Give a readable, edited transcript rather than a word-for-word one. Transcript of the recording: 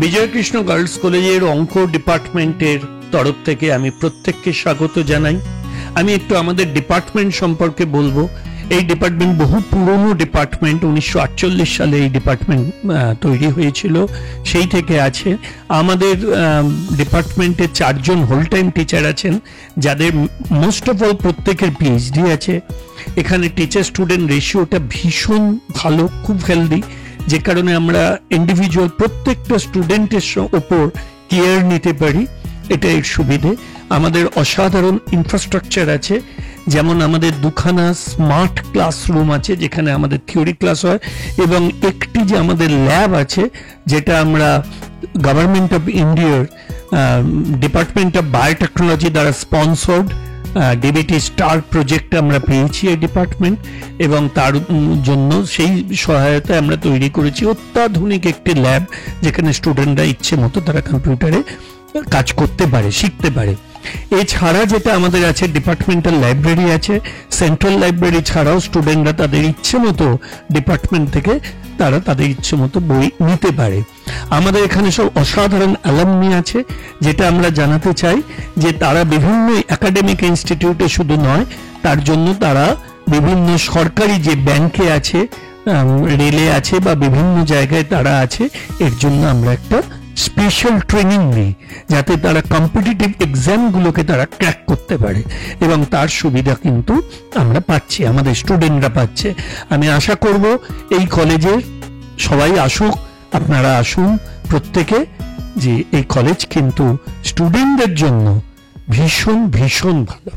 Bijoykrishna girls কলেজের অঙ্ক ডিপার্টমেন্টের তরফ থেকে আমি প্রত্যেককে স্বাগত জানাই। আমি একটু আমাদের ডিপার্টমেন্ট সম্পর্কে বলবো। এই ডিপার্টমেন্ট বহু পুরনো ডিপার্টমেন্ট, 1948 সালে এই ডিপার্টমেন্ট তৈরি হয়েছিল, সেই থেকে আছে। আমাদের ডিপার্টমেন্টে 4 জন হোল টাইম টিচার আছেন, যাদের মোস্ট অফ অল প্রত্যেকের পিএইচডি আছে। এখানে টিচার স্টুডেন্ট রেশিওটা ভীষণ ভালো, খুব হেলদি, যে কারণে আমরা ইন্ডিভিজুয়াল প্রত্যেকটা স্টুডেন্টের ওপর কেয়ার নিতে পারি। এটা এর সুবিধে। আমাদের অসাধারণ ইনফ্রাস্ট্রাকচার আছে, যেমন আমাদের 2খানা স্মার্ট ক্লাসরুম আছে যেখানে আমাদের থিওরি ক্লাস হয়, এবং একটি যে আমাদের ল্যাব আছে যেটা আমরা গভর্নমেন্ট অফ ইন্ডিয়ার ডিপার্টমেন্ট অফ বায়োটেকনোলজি দ্বারা স্পন্সর্ড ডিবিটি স্টার প্রজেক্ট আমরা পেয়েছি এই ডিপার্টমেন্ট, এবং তার জন্য সেই সহায়তায় আমরা তৈরি করেছি অত্যাধুনিক একটি ল্যাব, যেখানে স্টুডেন্টরা ইচ্ছে মতো তারা কম্পিউটারে কাজ করতে পারে, শিখতে পারে। এছাড়া যেটা আমাদের আছে, ডিপার্টমেন্টাল লাইব্রেরি আছে। সেন্ট্রাল লাইব্রেরি ছাড়াও স্টুডেন্টরা তাদের ইচ্ছে মতো ডিপার্টমেন্ট থেকে তারা তাদের ইচ্ছে মতো বই নিতে পারে। আমাদের এখানে সব অসাধারণ অ্যালামনি আছে, যেটা আমরা জানাতে চাই যে তারা বিভিন্ন একাডেমিক ইনস্টিটিউটে শুধু নয়, তার জন্য তারা বিভিন্ন সরকারি যে ব্যাংকে আছে, রেলে আছে, বা বিভিন্ন জায়গায় তারা আছে। এর জন্য আমরা একটা স্পেশাল ট্রেনিং নেই, যাতে তারা কম্পিটিটিভ এক্সামগুলোকে তারা ক্র্যাক করতে পারে, এবং তার সুবিধা কিন্তু আমরা পাচ্ছি, আমাদের স্টুডেন্টরা পাচ্ছে। আমি আশা করব এই কলেজের সবাই আসুক, আপনারা আসুন প্রত্যেকে, যে এই কলেজ কিন্তু স্টুডেন্টদের জন্য ভীষণ ভীষণ ভালো।